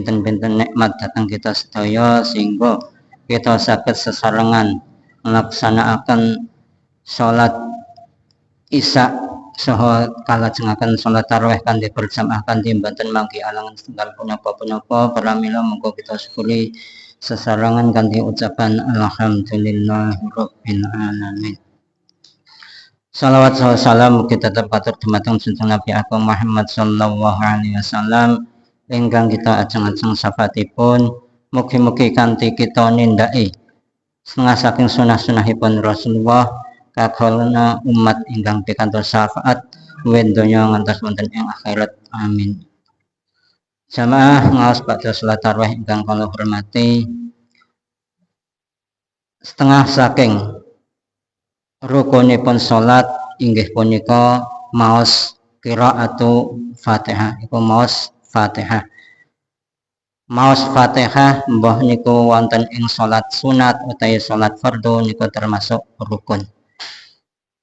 pinten-pinten nikmat datang kita sedaya sehingga kita saged sesarengan melaksanakan salat Isya saha kalajengaken salat tarawih kanthi berjamaah kanthi mboten mangke alangan setunggal punapa-punapa pramila monggo kita syukuri sesarengan kanthi ucapan alhamdulillahirabbil alamin. Salawat salam kita tetap katur dumateng Junjungan Nabi Agung Muhammad sallallahu alaihi wasallam ingkang kita ajeng-ajeng syafaatipun mugi-mugi kanthi kita nindaki setengah saking sunah-sunahipun Rasulullah kagolna umat ingkang pikantos syafaat wiwit donya ngantos wonten ing akhirat. Amin. Jamaah ngaos badhe salat tarawih ingkang kula hormati, setengah saking rukunipun salat inggih punika maos qiraatu Fatihah. Iku maos Fatihah. Maos Fatihah mbah niku wonten ing salat sunat utawi salat fardhu niku termasuk rukun.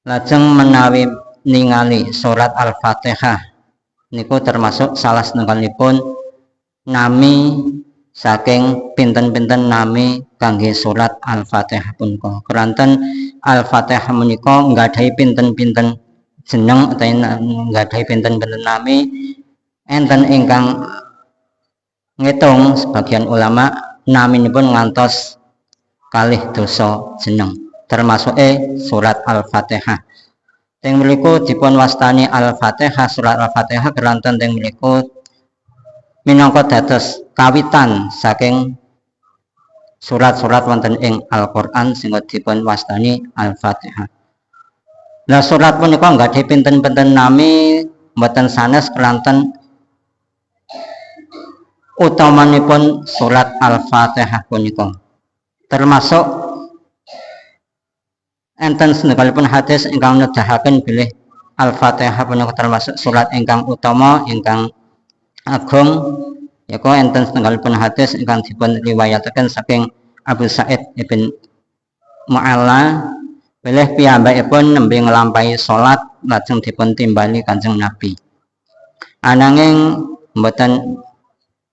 Lajeng menawi ningali surat Al-Fatihah niku termasuk salah setunggalipun nami saking pinten-pinten nami kangge surat Al-Fatihah punika. Keranten Al-Fatihah menika nggadahi pinten-pinten jeneng utawi nggadahi pinten-pinten nami, enten ingkang ngitung sebagian ulama naminipun ngantos kalih dosa jeneng termasuk surat Al-Fatihah. Teng mriku dipun wastani Al-Fatihah, surat Al-Fatihah keranten teng mriku minangka dados kawitan saking surat-surat wonten ing Al-Qur'an sehingga dipun wastani Al-Fatihah. Lah surat punika nggadahi pinten-pinten nami mboten sanes keranten utamanipun surat Al-Fatihah punika. Termasuk enten setunggalipun hadis ingkang nedahaken bilih Al-Fatihah punika termasuk surat ingkang utama ingkang agung. Yaiku enten setunggalipun hadis ingkang dipun riwayataken saking Abu Sa'id ibn Mu'alla bilih piyambakipun nembe nglampahi salat lajeng dipun timbali Kanjeng Nabi. Ananging mboten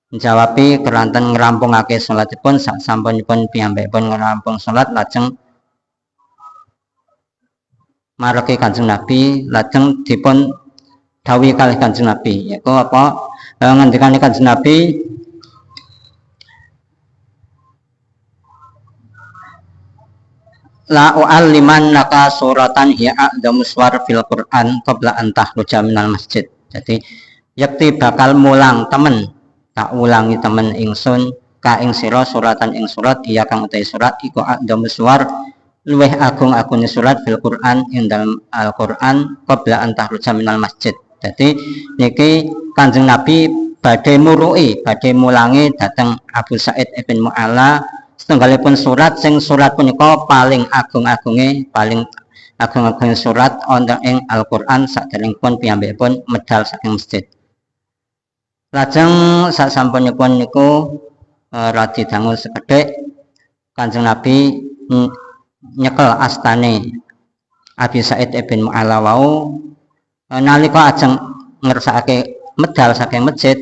njawabi keranten ngrampungake salatipun sak sampunipun piyambakipun ngrampung salat lajeng mareki Kanjeng Nabi lajeng dipun dawuhi kalih Kanjeng Nabi yaiku apa ngendikane Kanjeng Nabi la u'allimannaka suratan hiya a'dhamu suwar fil Qur'an qabla an takhruja minal masjid. Jadi yakti bakal mulang temen, tak ulangi temen ingsun ka ing sira suratan ing surat iya kang utahe surat iku a'dhamu suwar luweh agung-agunge surat fil Qur'an ing dalam Al-Qur'an qabla an takhruja minal masjid. Jadi niki Kanjeng Nabi badhe muruki, badhe mulangi dhateng Abu Sa'id ibn Mu'alla setunggalipun surat sing surat punika paling agung-agunge, paling agung-agung surat wonten ing Al-Qur'an saderengipun piyambakipun medal saking masjid. Lajeng sasampunipun niku radi dangu sekedhik Kanjeng Nabi nyekel astane Abi Sa'id ibn Mu'alla wau nalika ajeng ngersakake medal saking masjid.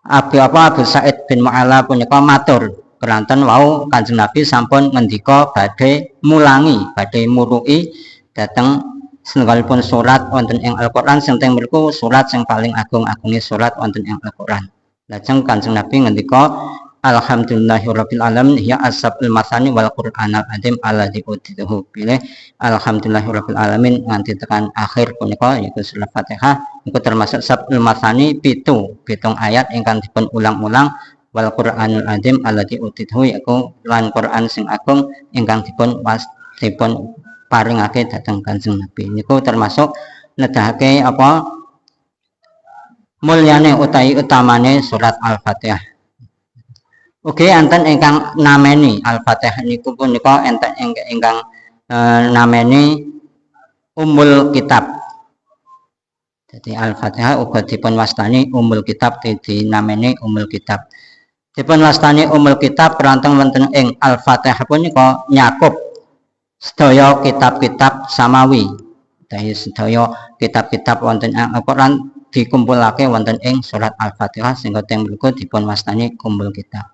Abu Sa'id bin Mu'alla punika matur keranten wau Kanjeng Nabi sampun ngendika badhe mulangi, badhe muruki dhateng setunggalipun surat wonten ing Al-Qur'an sing teng mriku surat sing paling agung-agunge surat wonten ing Al-Qur'an. Lajeng Kanjeng Nabi ngendika alhamdulillahirabbil alamin ya ashabul masani wal qur'anal azim alladzi utituhu pilih alhamdulillahirabbil alamin nganti tekan akhir punika yaiku surat Fatihah niku termasuk sabul masani pitung ayat ingkang dipun ulang-ulang wal qur'anul azim alladzi utituhu yaiku lan Qur'an sing agung ingkang dipun paringake dhateng Kanjeng Nabi. Niku termasuk nedahake apa mulyane utawi utamane surat Al-Fatihah. Oke, enten ingkang nameni Al-Fatihah niku punika enten ingkang nameni Ummul Kitab. Jadi Al-Fatihah uga dipun wastani Ummul Kitab, dinameni Ummul Kitab. Dipun wastani Ummul Kitab keranten wonten ing Al-Fatihah punika nyakup sedaya kitab-kitab samawi. Dadi sedaya kitab-kitab wonten ing Al-Qur'an dikumpulake wonten ing surat Al-Fatihah sehingga teng mriku dipun wastani kumpul kitab.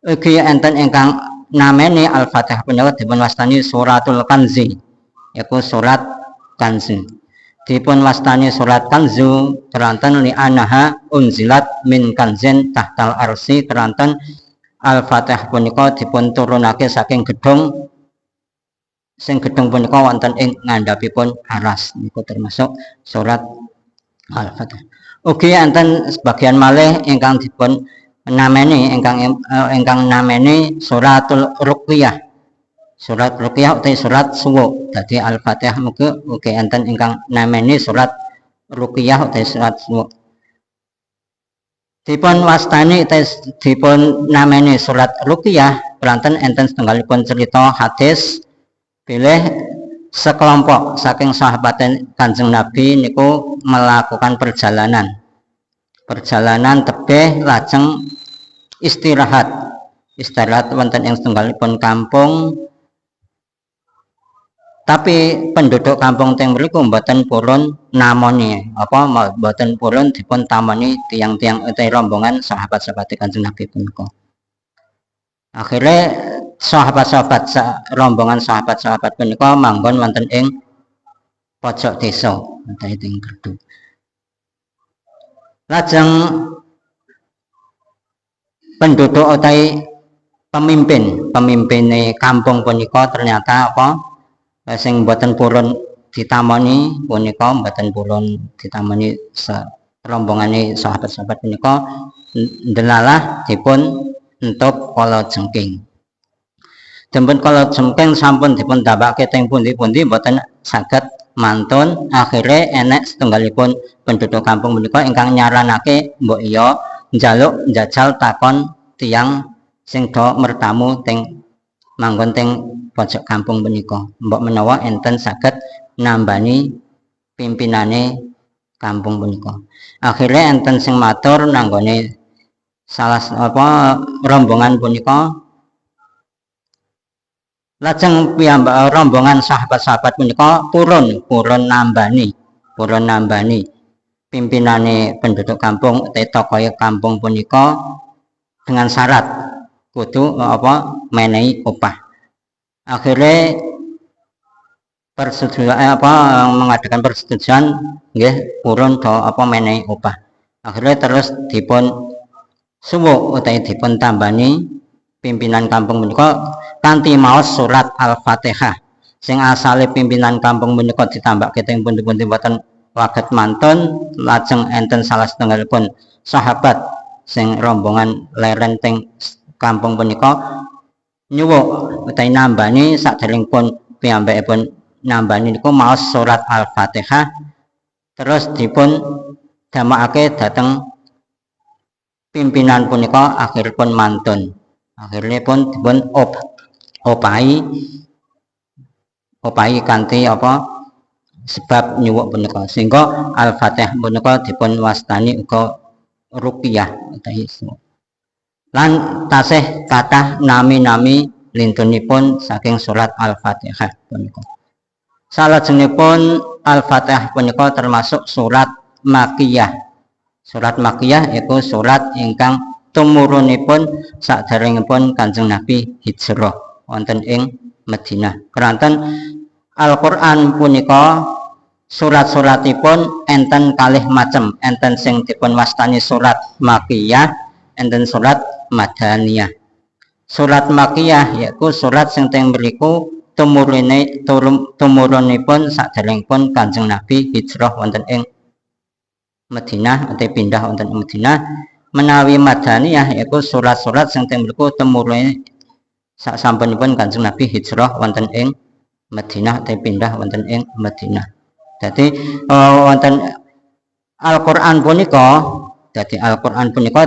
Ugi enten ingkang namene Al-Fatihah punika dipun wastani suratul kanzi, yaiku surat kanzi. Dipun wastani surat kanzu keranten li anaha unzilat min kanzin tahtal arsi, keranten Al-Fatihah punika dipun turunake saking gedung sing gedung punika wonten ing ngandhapipun aras, niku termasuk surat Al-Fatihah. Ugi enten sebagian malih ingkang dipun nameni ingkang nameni suratul ruqyah. Surat ruqyah utawi surat suwu. Dadi Al-Fatihah ugi enten ingkang nameni surat ruqyah utawi surat suwu. Dipun wastani dipun nameni surat ruqyah keranten enten setunggalipun cerita hadis bilih sekelompok saking sahabat Kanjeng Nabi niku melakukan perjalanan tebih lajeng istirahat wonten ing setunggalipun kampung, tapi penduduk kampung teng mriku mboten purun namoni mboten purun dipun tamoni tiang-tiang utawi rombongan sahabat-sahabat Kanjeng Nabi punika. Akhirnya rombongan sahabat-sahabat punika manggon wonten ing pojok desa utawi teng Gerdu. Lajeng penduduk utawi pemimpine kampung punika ternyata sing mboten purun ditamoni punika mboten purun ditamoni rombongane sahabat-sahabat punika ndelalah dipun entuk kala jengking. Dipun kala jengking sampun dipun dambake teng pundi-pundi mboten saged mantun. Akhire enek setunggalipun penduduk kampung punika ingkang nyaranake mbok iya njaluk njajal takon tiyang sing do mertamu teng manggon teng pojok kampung punika, mbok menawa enten saged nambani pimpinane kampung punika. Akhire enten sing matur nanggone salah rombongan punika. Lajeng piyambak rombongan sahabat-sahabat punika purun nambani pimpinane penduduk kampung tokoh kampung punika dengan syarat kudu menehi upah. Akhirnya mengadakan persetujuan nggih purun do menehi upah. Akhirnya terus dipun suwuk utawi dipun tambani pimpinan kampung punika kanthi maos surat Al-Fatihah. Sing asale pimpinan kampung punika ditambahke teng pundi-pundi boten waget mantun, lajeng enten salah setunggalipun sahabat sing rombongan leren teng kampung punika nyuwuk utawi nambani saderengipun piyambakipun nambani niku maos surat Al-Fatihah terus dipun damakake dhateng pimpinan punika akhiripun mantun. Akhirnya pun dipun opahi kanthi sebab nyuwuk punika sehingga Al-Fatihah punika dipun wastani uga ruqyah utawi lan tasih kathah nami-nami lintunipun saking surat Al-Fatihah punika. Salajengipun Al-Fatihah punika termasuk surat Makkiyah. Surat Makkiyah iku surat ingkang tumurunipun saderengipun Kanjeng Nabi hijrah wonten ing Madinah. Keranten Al-Qur'an punika surat-suratipun enten kalih macem, enten sing dipun wastani surat Makkiyah, enten surat Madaniyah. Surat Makkiyah yaiku surat sing teng mriku tumurunipun saderengipun Kanjeng Nabi hijrah wonten ing Madinah atau pindah wonten ing Madinah. Menawi Madaniyah yaiku surat-surat sing teng mriku tumurune sasampunipun Kanjeng Nabi hijrah wonten ing Madinah atau pindah wonten ing Madinah. Dadi wonten Al-Qur'an punika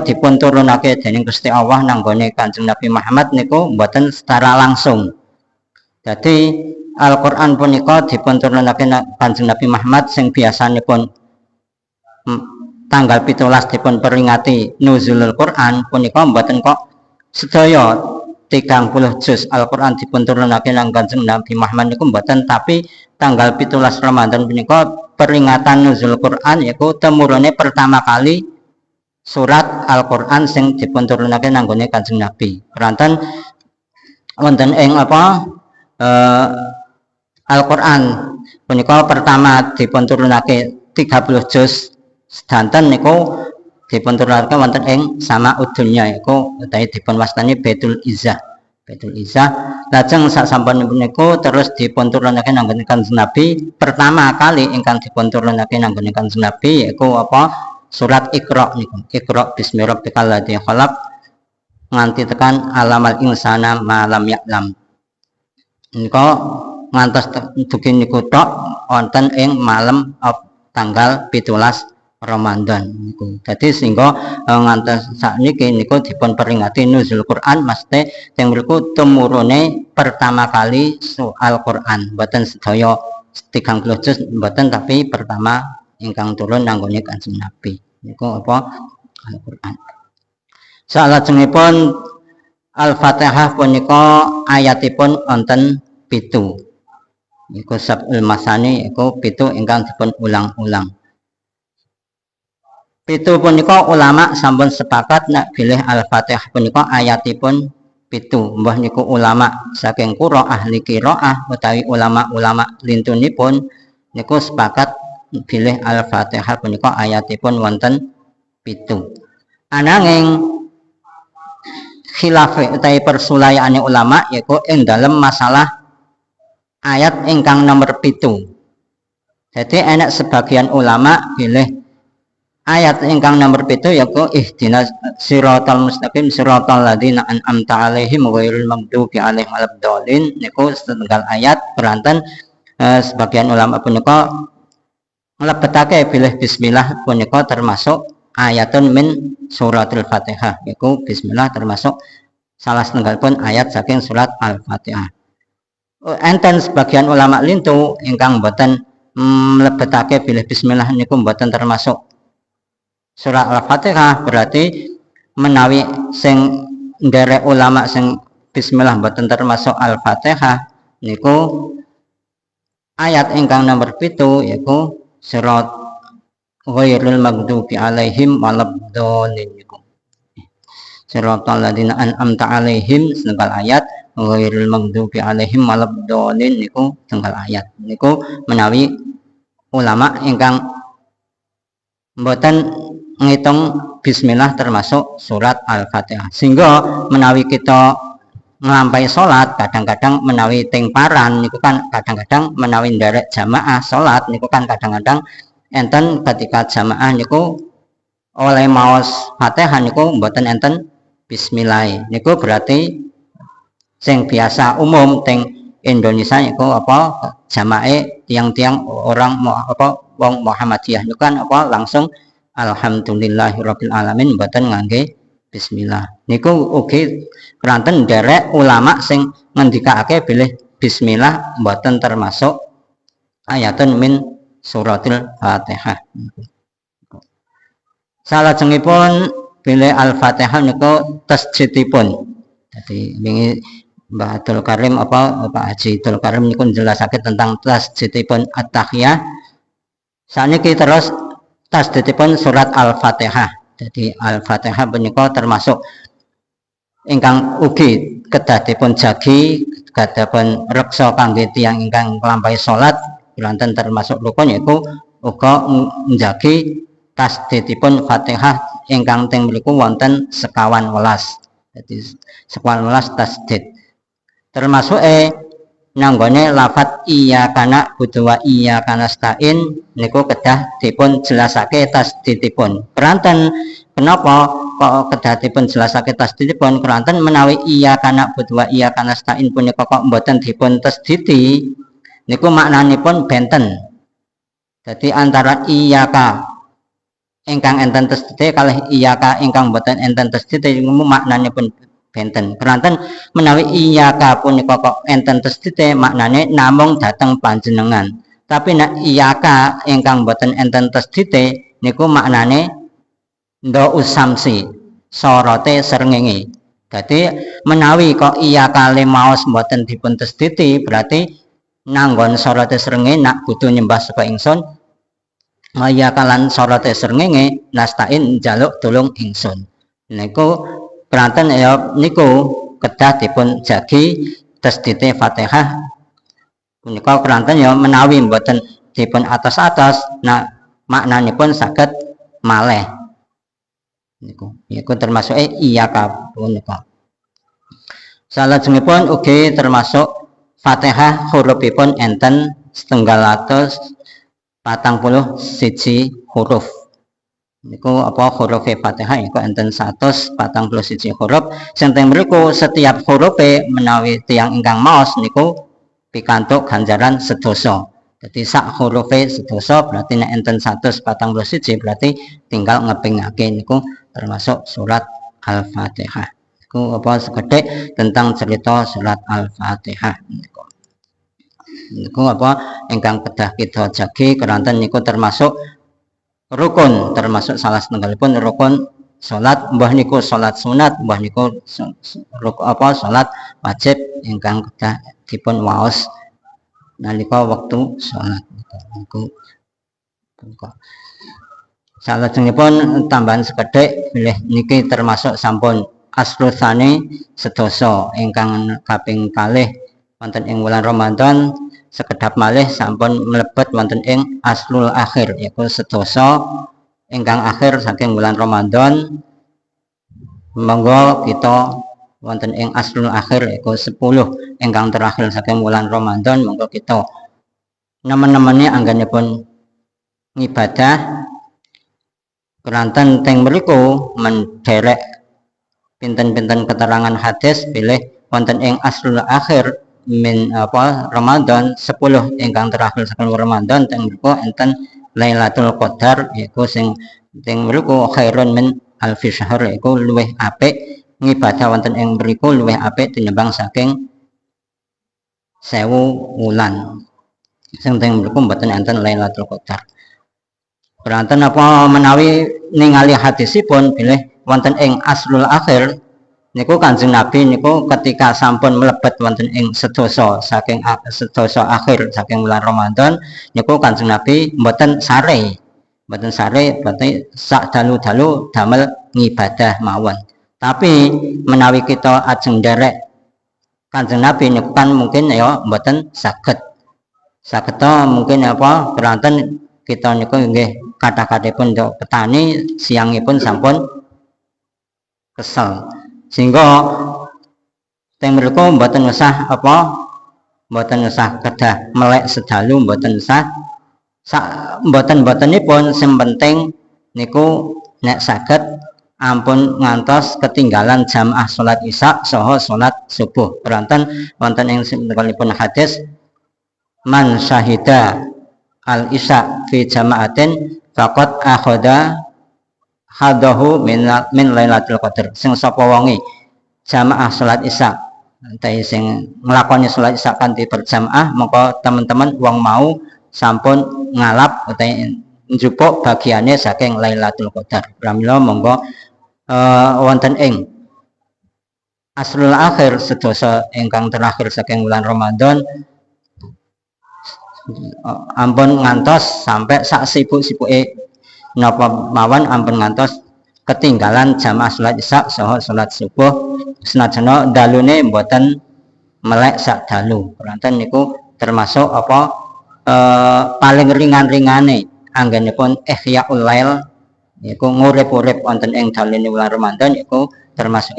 dipun turunake dening Gusti Allah nanggone Kanjeng Nabi Muhammad niku mboten secara langsung. Dadi Al-Qur'an punika dipun turunake Kanjeng Nabi Muhammad sing biasanipun tanggal 17 dipun peringati nuzulul Quran punika mboten kok sedaya 30 juz Al-Qur'an dipun turunake nang Kanjeng Nabi Muhammad niku mboten, tapi tanggal 17 Ramadan punika peringatan nuzul Quran yaiku temurune pertama kali surat Al-Quran sing dipun turunake nanggone Kanjeng Nabi. Keranten wonten ing Al-Quran punika pertama dipun turunake 30 juz sedanten niku dipun turunake wonten ing Sama'ud Dunya iku utawi dipun wastani Baitul Izzah. Baitul Izzah lajeng sasampunipun niku terus dipun turunake nanggone Kanjeng Nabi. Pertama kali ingkang dipun turunake nanggone Kanjeng Nabi yaiku apa? Surat Iqra niku. Iqra bismi rabbikal ladzi khalaq nganti tekan alamal insana ma lam ya'lam. Nika ngantos dugi niku tok wonten ing malam tanggal 17 Ramadan niku. Dadi sehingga ngantos sakniki niku dipun peringati nuzul Quran mesti teng mriku tumurune pertama kali soal Quran. Mboten sedaya 30 juz mboten tapi pertama ingkang turun nanggone Kanjeng Nabi niku apa Al-Qur'an. Salajengipun Al-Fatihah punika ayatipun wonten 7. Iku sab'ul masani iku 7 ingkang dipun ulang-ulang. 7 punika ulama sampun sepakat nek bilih Al-Fatihah punika ayatipun 7. Mbah niku ulama saking qura ahli qiraah utawi ulama-ulama lintunipun niku sepakat bilih Al-Fatihah punika ayatipun wonten 7. Ananging khilaf utawi persulayane ulama yaiku ing dalem masalah ayat ingkang nomor 7. Jadi enak sebagian ulama bilih ayat ingkang nomor 7 yaiku ihdinas siratal mustaqim siratal ladzina an'amta 'alaihim ghairil maghdubi 'alaihim waladdallin niku setunggal ayat beranten sebagian ulama punika nglebetake bilih bismillah punika termasuk ayatun min suratul Fatihah yaiku bismillah termasuk salah setunggalipun ayat saking surat Al-Fatihah. Enten sebagian ulama lintu ingkang boten mlebetake bilih bismillah niku boten termasuk surat Al-Fatihah, berarti menawi sing nderek ulama sing bismillah boten termasuk Al-Fatihah niku ayat ingkang nomor 7 yaiku surat ghairil maghdubi 'alaihim waladdallin niku. Siratal ladzina an'amta 'alaihim setunggal ayat, ghairil maghdubi 'alaihim waladdallin niku setunggal ayat. Niku menawi ulama ingkang mboten ngitung bismillah termasuk surat Al-Fatihah. Sehingga menawi kita nglampahi salat kadang-kadang menawi teng paran niku kan kadang-kadang menawi nderek jamaah salat niku kan kadang-kadang enten ketika jamaah niku oleh maos Fatihah niku mboten enten bismillah. Niku berarti sing biasa umum teng Indonesia niku apa jamaah tiang-tiang orang wong Muhammadiyah niku kan apa langsung alhamdulillahirabbil alamin mboten ngangge bismillah. Niku ugi keranten nderek ulama sing ngendikake bilih bismillah mboten termasuk ayatun min suratul Fatihah. Salajengipun bilih Al-Fatihah niku tasjidipun. Jadi wingi Mbah Abdul Karim Pak Haji Abdul Karim niku njelasake tentang tasjidipun At-Tahiyah. Saniki terus tasjidipun surat Al-Fatihah. Jadi Al-Fatihah punika termasuk ingkang ugi kedah dipun jagi, kedah dipun reksa kangge tiyang ingkang nglampahi salat, lanten termasuk rukun yaiku uga njagi tasdidipun Fatihah ingkang teng mriku wonten sekawan welas. Jadi sekawan welas tasdid. Termasuk nanggone lafat iya kana budu wa iya kana stain niku kedah dipun jelasake tasdidipun. Keranten kenapa kok kedah dipun jelasake tasdidipun? Keranten menawi iya kana budu wa iya kana stain punika kok mboten dipun tasdidi niku maknanipun benten. Jadi antara iyaka ingkang enten tasdidi kalih iyaka ingkang mboten enten tasdidi niku maknanipun benten. Keranten menawi iyaka punika kok enten tasdidi maknane namung dateng panjenengan. Tapi nek iyaka ingkang boten enten tasdidi niku maknane ndo usamsi sorote srengenge. Jadi menawi kok iyaka le maos boten dipun tasdidi berarti nanggon sorote srengenge nak kudu nyembah saka ingsun Maya kalan sorate srengenge nastain jaluk tulung ingsun. Niku keranten ya niku kedah dipun jagi tasdite Fatihah punika keranten ya menawi mboten dipun atas-atas nah maknanipun saged malih niku termasuk iya punika. Salajengipun ugi termasuk Fatihah hurufipun enten 741 huruf. Niku apa huruf Fatihah iku enten 141 huruf. Sing teng mriku setiap hurufe menawi tiyang ingkang maos niku pikantuk ganjaran sedasa. Jadi sak hurufe sedasa berarti nek enten 141 berarti tinggal ngepingake niku termasuk surat Al-Fatihah. Niku apa sekedhik tentang cerita surat Al-Fatihah niku. Niku apa ingkang kedah kita jagi keranten niku termasuk rukun, termasuk salah setunggalipun rukun salat, mbah niku salat sunat, mbah niku salat wajib ingkang kedah dipun waos nalika wektu salat niku. Salajengipun tambahan sekedhik bilih niki termasuk sampun asrusane sedasa ingkang kaping kalih wonten ing wulan Ramadan sekedhap malih sampun mlebet wonten ing aslul akhir yaiku sedasa ingkang akhir saking bulan Ramadan. Monggo kita wonten ing aslul akhir yaiku 10 ingkang terakhir saking bulan Ramadan monggo kita nemen-nemene anggenipun ngibadah keranten teng mriku menderek pinten-pinten keterangan hadis bilih wonten ing aslul akhir min Ramadan 10 ingkang terakhir saking Ramadan teng mriku enten Lailatul Qadar yaiku sing teng mriku khairun min alfi syahr yaiku luwih apik ngibadah wonten ing mriku luwih apik tinimbang saking 1000 wulan. Sing teng mriku mboten enten Lailatul Qadar. Keranten apa menawi ningali hadisipun bilih wonten ing aslul akhir niku Kanjeng Nabi niku ketika sampun mlebet wonten ing sedasa saking sedasa akhir saking bulan Ramadan niku Kanjeng Nabi mboten sare berarti sak dalu-dalu damel ngibadah mawon. Tapi menawi kita ajeng nderek Kanjeng Nabi niku kan mungkin ya mboten saged mungkin apa keranten kita niku nggih kathah-kathahipun petani siangipun sampun kesel sehingga teng mriku mboten usah kedah melek sedalu mboten usah mboten-mbotenipun sing penting niku nek saged ampun ngantos ketinggalan jamaah salat isya saha salat subuh. Keranten wonten ing sintenipun hadis man syahida al isya fi jamaatin faqad akhadha hadahu min Lailatul Qadar. Sing sapa wonge jamaah salat isya utawi sing nglakoni salat isya kanthi berjamaah maka teman-teman wong mau sampun ngalap utawi njupuk bagiane saking Lailatul Qadar. Pramila monggo wonten ing aslul akhir sedasa ingkang terakhir saking bulan Ramadan ampun ngantos sampai sak sibuk-sibuke napa mawon ampun ngantos ketinggalan jamaah salat isya saha salat subuh senajan dalune mboten melek sak dalu. Keranten niku termasuk paling ringan-ringane anggenipun ihyaul lail niku ngurip-urip wonten ing dalene wulan Ramadan niku termasuk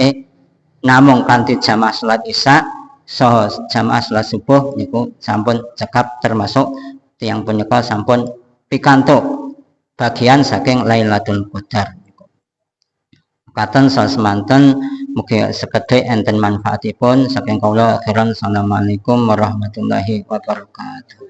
namung kanthi jamaah salat isya saha jamaah salat subuh niku sampun cekap termasuk tiyang punika sampun pikantuk bagian saking Lailatul Qadar. Katen sasemanten mugi sekedhik enten manfaatipun saking kula akhiran. Assalamualaikum warahmatullahi wabarakatuh.